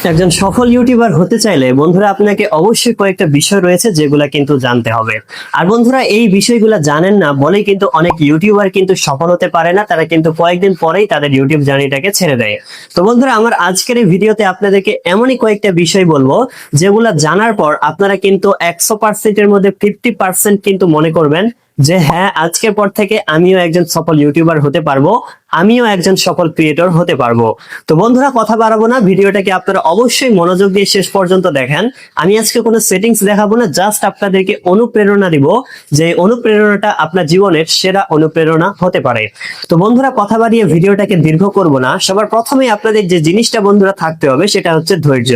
একজন সফল ইউটিউবার হতে চাইলে বন্ধুরা আপনাকে অবশ্যই কয়েকটা বিষয় রয়েছে যেগুলা কিন্তু জানতে হবে। আর বন্ধুরা এই বিষয়গুলো জানেন না বলেই কিন্তু অনেক ইউটিউবার কিন্তু সফল হতে পারে না, তারা কিন্তু কয়েকদিন পরেই তাদের ইউটিউব জার্নিটাকে ছেড়ে দেয়। তো বন্ধুরা আমার আজকের এই ভিডিওতে আপনাদেরকে এমনই কয়েকটা বিষয় বলবো যেগুলা জানার পর আপনারা কিন্তু 100%-এর মধ্যে 50% কিন্তু মনে করবেন যে হ্যাঁ, আজকের পর থেকে আমিও একজন সফল ইউটিউবার হতে পারবো, আমিও একজন সফল ক্রিয়েটর হতে পারবো। তো বন্ধুরা কথা বাড়াবো না, ভিডিওটাকে আপনারা অবশ্যই মনোযোগ দিয়ে শেষ পর্যন্ত দেখেন। আমি আজকে কোনো সেটিংস দেখাবো না, জাস্ট আপনাদেরকে অনুপ্রেরণা দিব যে অনুপ্রেরণাটা আপনার জীবনের সেরা অনুপ্রেরণা হতে পারে। তো বন্ধুরা কথা বাড়িয়ে ভিডিওটাকে দীর্ঘ করব না, সবার প্রথমেই আপনাদের যে জিনিসটা বন্ধুরা থাকতে হবে সেটা হচ্ছে ধৈর্য।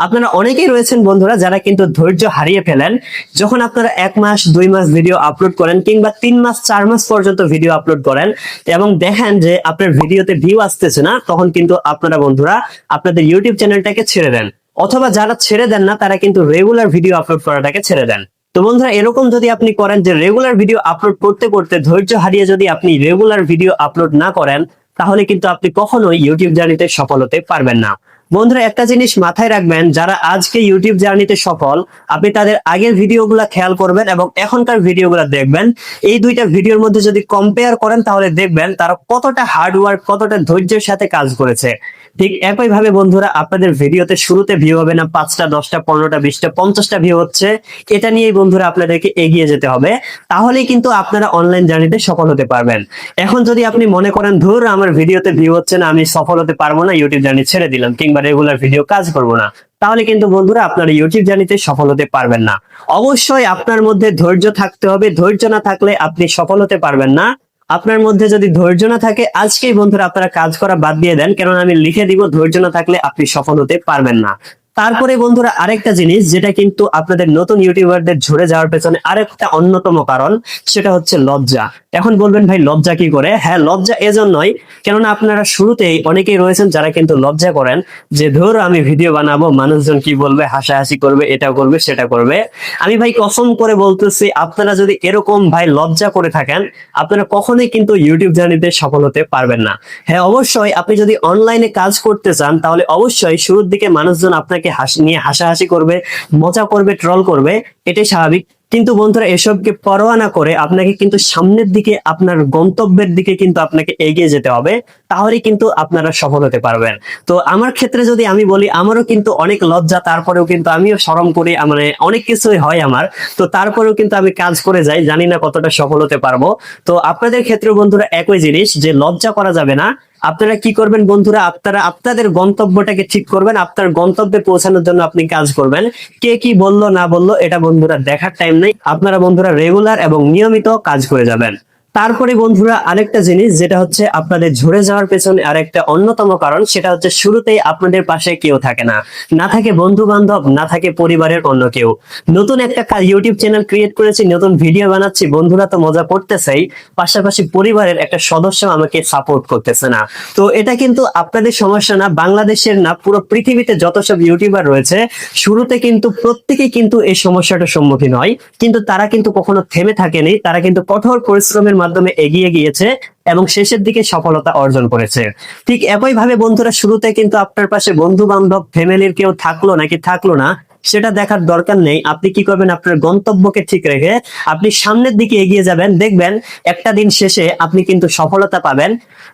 আপনারা অনেকেই রয়েছেন বন্ধুরা যারা কিন্তু ধৈর্য হারিয়ে ফেলেন। যখন আপনারা 1 মাস 2 মাস ভিডিও আপলোড করেন কিংবা 3 মাস 4 মাস পর্যন্ত ভিডিও আপলোড করেন এবং দেখেন যে আপনার ভিডিওতে ভিউ আসতেছে না, তখন কিন্তু আপনারা বন্ধুরা আপনাদের ইউটিউব চ্যানেলটাকে ছেড়ে দেন, অথবা যারা ছেড়ে দেন না তারা কিন্তু রেগুলার ভিডিও আপলোড করাটাকে ছেড়ে দেন। তো বন্ধুরা এরকম যদি আপনি করেন যে রেগুলার ভিডিও আপলোড করতে করতে ধৈর্য হারিয়ে যদি আপনি রেগুলার ভিডিও আপলোড না করেন, তাহলে কিন্তু আপনি কখনোই ইউটিউব জার্নিতে সফল হতে পারবেন না। বন্ধুরা একটা জিনিস মাথায় রাখবেন, যারা আজকে ইউটিউব জার্নিতে সফল, আপনি তাদের আগের ভিডিওগুলা খেয়াল করবেন এবং এখনকার ভিডিওগুলা দেখবেন। এই দুইটা ভিডিওর মধ্যে যদি কম্পেয়ার করেন তাহলে দেখবেন তারা কতটা হার্ড ওয়ার্ক, কতটা ধৈর্যের সাথে কাজ করেছে। ঠিক একই ভাবে বন্ধুরা আপনাদের ভিডিওতে শুরুতে ভিউ হবে না 5টা 10টা 15টা 20টা 50টা ভিউ হচ্ছে, এটা নিয়েই বন্ধুরা আপনাদেরকে এগিয়ে যেতে হবে। তাহলেই কিন্তু আপনারা অনলাইন জার্নিতে সফল হতে পারবেন। এখন যদি আপনি মনে করেন ধুর আমার ভিডিওতে ভিউ হচ্ছে না, আমি সফল হতে পারবো না, ইউটিউব জার্নি ছেড়ে দিলাম কিংবা রেগুলার ভিডিও কাজ করব না, তাহলে কিন্তু বন্ধুরা আপনারা ইউটিউব জার্নিতে সফল হতে পারবেন না। অবশ্যই আপনার মধ্যে ধৈর্য থাকতে হবে, ধৈর্য না থাকলে আপনি সফল হতে পারবেন না। আপনার মধ্যে যদি ধৈর্য না থাকে আজকেই বন্ধুরা আপনারা কাজ করা বাদ দিয়ে দেন, কেননা আমি লিখে দিব ধৈর্য না থাকলে আপনি সফল হতে পারবেন না। তারপরে বন্ধুরা আরেকটা জিনিস যেটা কিন্তু আপনাদের নতুন ইউটিউবারদের ঝরে যাওয়ার পেছনে আরেকটা অন্যতম কারণ, সেটা হচ্ছে লজ্জা। এখন বলবেন ভাই লজ্জা কি করে? হ্যাঁ, লজ্জা এজন্যই কেননা আপনারা শুরুতেই অনেকেই রয়েছেন যারা কিন্তু লজ্জা করেন যে ধরো আমি ভিডিও বানাবো, মানুষজন কি বলবে, হাসাহাসি করবে, এটা করবে সেটা করবে। আমি ভাই কসম করে বলতেছি, আপনারা যদি এরকম ভাই লজ্জা করে থাকেন, আপনারা কখনোই কিন্তু ইউটিউব জার্নিতে সফল হতে পারবেন না। হ্যাঁ অবশ্যই আপনি যদি অনলাইনে কাজ করতে চান তাহলে অবশ্যই শুরুর দিকে মানুষজন আপনাকে নিয়ে হাসাহাসি করবে, মজা করবে, ট্রল করবে, এটাই স্বাভাবিক। কিন্তু বন্ধুরা এসবকে পরোয়া না করে আপনাকে কিন্তু সামনের দিকে, আপনার গন্তব্যের দিকে কিন্তু আপনাকে এগিয়ে যেতে হবে, তাহলেই কিন্তু আপনারা সফল হতে পারবেন। তো আমার ক্ষেত্রে যদি আমি বলি, আমারও কিন্তু অনেক লজ্জা, তারপরেও কিন্তু আমিও শরম করি, মানে অনেক কিছুই হয় আমার। তো তারপরেও কিন্তু আমি কাজ করে যাই, জানি না কতটা সফল হতে পারবো। তো আপনাদের ক্ষেত্রে বন্ধুরা একই জিনিস, যে লজ্জা করা যাবে না। আপনারা কি করবেন বন্ধুরা, আপনারা আপনাদের গন্তব্যটাকে ঠিক করবেন, আপনার গন্তব্যে পৌঁছানোর জন্য আপনি কাজ করবেন। কে কি বললো না বললো এটা বন্ধুরা দেখার টাইম নেই, আপনারা বন্ধুরা রেগুলার এবং নিয়মিত কাজ করে যাবেন। তারপরে বন্ধুরা আরেকটা জিনিস যেটা হচ্ছে আপনাদের ঝরে যাওয়ার পেছনে আরেকটা অন্যতম কারণ, সেটা হচ্ছে শুরুতেই আপনাদের পাশে কেউ থাকে না, না থাকে বন্ধু বান্ধব, না থাকে পরিবারের অন্য কেউ। নতুন একটা ইউটিউব চ্যানেল ক্রিয়েট করেছি, নতুন ভিডিও বানাচ্ছি, বন্ধুরা তো মজা করতেছেই, পাশাপাশি পরিবারের একটা সদস্য আমাকে সাপোর্ট করতেছে না। তো এটা কিন্তু আপনাদের সমস্যা না, বাংলাদেশের না, পুরো পৃথিবীতে যত সব ইউটিউবার রয়েছে শুরুতে কিন্তু প্রত্যেকেই কিন্তু এই সমস্যাটার সম্মুখীন হয়, কিন্তু তারা কিন্তু কখনো থেমে থাকেনি, তারা কিন্তু কঠোর পরিশ্রমের মাধ্যমে এগিয়ে গিয়েছে এবং শেষের দিকে সফলতা অর্জন করেছে। ঠিক একই ভাবে বন্ধুরা শুরুতে কিন্তু আপনার পাশে বন্ধু বান্ধব ফ্যামিলির কেউ থাকলো নাকি থাকলো না সেটা দেখার দরকার নেই। আপনি কি করবেন, আপনার গন্তব্যকে ঠিক রেখে আপনি সামনের দিকে এগিয়ে যাবেন, দেখবেন একটা দিন শেষে আপনি কিন্তু সফলতা পাবেন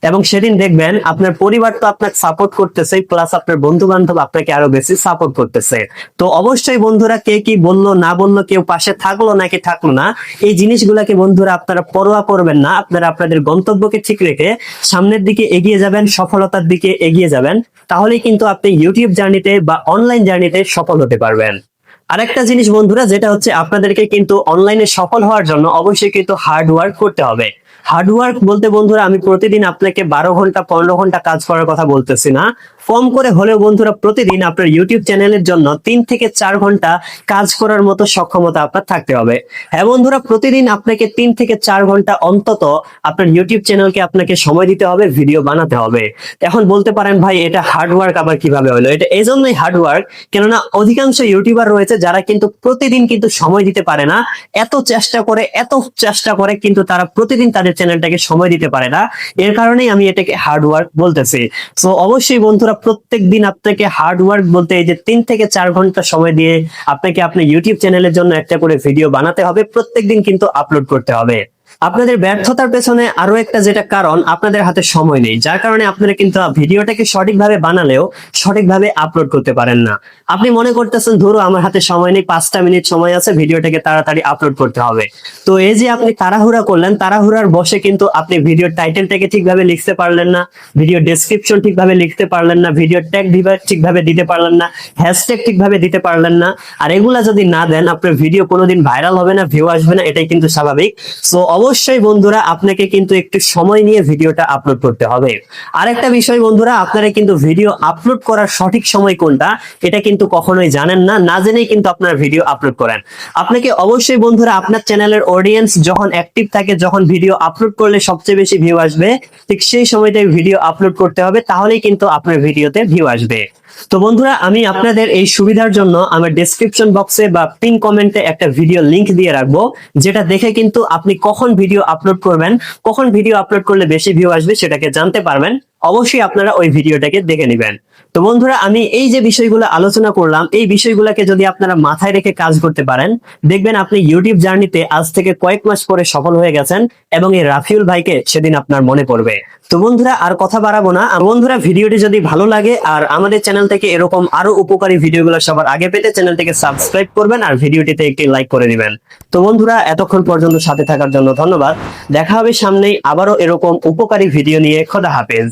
এবং সেদিন দেখবেন আপনার পরিবার তো আপনাকে সাপোর্ট করতেছে, প্লাস আপনার বন্ধু বান্ধব আপনাকে আরো বেশি সাপোর্ট করতেছে। তো অবশ্যই বন্ধুরা কে কি বললো না বললো, কেউ পাশে থাকলো নাকি থাকলো না, এই জিনিসগুলাকে বন্ধুরা আপনারা পরোয়া করবেন না। আপনারা আপনাদের গন্তব্যকে ঠিক রেখে সামনের দিকে এগিয়ে যাবেন, সফলতার দিকে এগিয়ে যাবেন, তাহলেই কিন্তু আপনি ইউটিউব জার্নিতে বা অনলাইন জার্নিতে সফল হতে পারবেন। আরেকটা জিনিস বন্ধুরা যেটা হচ্ছে আপনাদেরকে কিন্তু অনলাইনে সফল হওয়ার জন্য অবশ্যই কিন্তু হার্ড ওয়ার্ক করতে হবে। হার্ড ওয়ার্ক বলতে বন্ধুরা আমি প্রতিদিন আপনাকে 12 ঘন্টা 15 ঘন্টা কাজ করার কথা বলতেছি না, কম করে হলেও বন্ধুরা প্রতিদিন আপনার ইউটিউব চ্যানেলের জন্য 3 থেকে 4 ঘন্টা কাজ করার মতো সক্ষমতা আপনার থাকতে হবে। হ্যাঁ বন্ধুরা প্রতিদিন আপনাকে 3 থেকে 4 ঘন্টা অন্তত আপনার ইউটিউব চ্যানেলকে আপনাকে সময় দিতে হবে, ভিডিও বানাতে হবে। এখন বলতে পারেন ভাই এটা হার্ড ওয়ার্ক আবার কিভাবে হলো? এটা এজন্যই হার্ড ওয়ার্ক কেননা অধিকাংশ ইউটিউবার রয়েছে যারা কিন্তু প্রতিদিন কিন্তু সময় দিতে পারে না, এত চেষ্টা করে কিন্তু তারা প্রতিদিন তাদের আমাদের চ্যানেলটাকে সময় দিতে পারে না, এর কারণেই আমি এটাকে হার্ড ওয়ার্ক বলতেছি। তো অবশ্যই বন্ধুরা প্রত্যেক দিন আপনাকে হার্ড ওয়ার্ক বলতে এই যে 3 থেকে 4 ঘন্টা সময় দিয়ে আপনাকে আপনার ইউটিউব চ্যানেলের জন্য একটা করে ভিডিও বানাতে হবে, প্রত্যেকদিন কিন্তু আপলোড করতে হবে। আপনাদের ব্যর্থতার পেছনে আরো একটা যেটা কারণ, আপনাদের হাতে সময় নেই, যার কারণে আপনারা কিন্তু ভিডিওটাকে সঠিকভাবে বানালেও সঠিকভাবে আপলোড করতে পারেন না। আপনি মনে করতেছেন ধরো আমার হাতে সময় নেই, 5টা মিনিট সময় আছে, ভিডিওটাকে তাড়াতাড়ি আপলোড করতে হবে। তো এই যে আপনি তাড়াহুড়া করলেন, তাড়াহুড়ার বসে কিন্তু আপনি ভিডিওর টাইটেলটাকে ঠিকভাবে লিখতে পারলেন না, ভিডিও ডেসক্রিপশন ঠিকভাবে লিখতে পারলেন না, ভিডিও ট্যাগ ঠিকভাবে দিতে পারলেন না, হ্যাশট্যাগ ঠিকভাবে দিতে পারলেন না। আর এগুলা যদি না দেন আপনার ভিডিও কোনোদিন ভাইরাল হবে না, ভিউ আসবে না, এটাই কিন্তু স্বাভাবিক। সো অবশ্যই বন্ধুরা আপনাকে কিন্তু একটু সময় নিয়ে ভিডিওটা আপলোড করতে হবে। আরেকটা বিষয় বন্ধুরা, আপনারা কিন্তু ভিডিও আপলোড করার সঠিক সময় কোনটা এটা কিন্তু কখনোই জানেন না, না জেনেই কিন্তু আপনার ভিডিও আপলোড করেন। আপনাকে অবশ্যই বন্ধুরা আপনার চ্যানেলের অডিয়েন্স যখন অ্যাক্টিভ থাকে, যখন ভিডিও আপলোড করলে সবচেয়ে বেশি ভিউ আসবে, ঠিক সেই সময়টাই ভিডিও আপলোড করতে হবে, তাহলেই কিন্তু আপনার ভিডিওতে ভিউ আসবে। তো বন্ধুরা আমি আপনাদের এই সুবিধার জন্য আমার ডেসক্রিপশন বক্সে বা পিন কমেন্টে একটা ভিডিও লিংক দিয়ে রাখবো, যেটা দেখে কিন্তু আপনি কখন ভিডিও আপলোড করবেন, কখন ভিডিও আপলোড করলে বেশি ভিউ আসবে সেটাকে জানতে পারবেন। অবশ্যই আপনারা ওই ভিডিওটাকে দেখে নেবেন। তো বন্ধুরা আমি এই যে বিষয়গুলো আলোচনা করলাম, এই বিষয়গুলোকে যদি আপনারা মাথায় রেখে কাজ করতে পারেন, দেখবেন আপনি ইউটিউব জার্নিতে আজ থেকে কয়েক মাস পরে সফল হয়ে গেছেন, এবং এই রাফিউল ভাইকে সেদিন আপনার মনে পড়বে। তো বন্ধুরা আর কথা বাড়াবো না, বন্ধুরা ভিডিওটি যদি ভালো লাগে আর আমাদের চ্যানেল থেকে এরকম আরো উপকারী ভিডিওগুলো সবার আগে পেতে চ্যানেলটিকে সাবস্ক্রাইব করবেন আর ভিডিওটিতে একটি লাইক করে দিবেন। তো বন্ধুরা এতক্ষণ পর্যন্ত সাথে থাকার জন্য ধন্যবাদ। দেখা হবে সামনেই আবারও এরকম উপকারী ভিডিও নিয়ে। খোদা হাফেজ।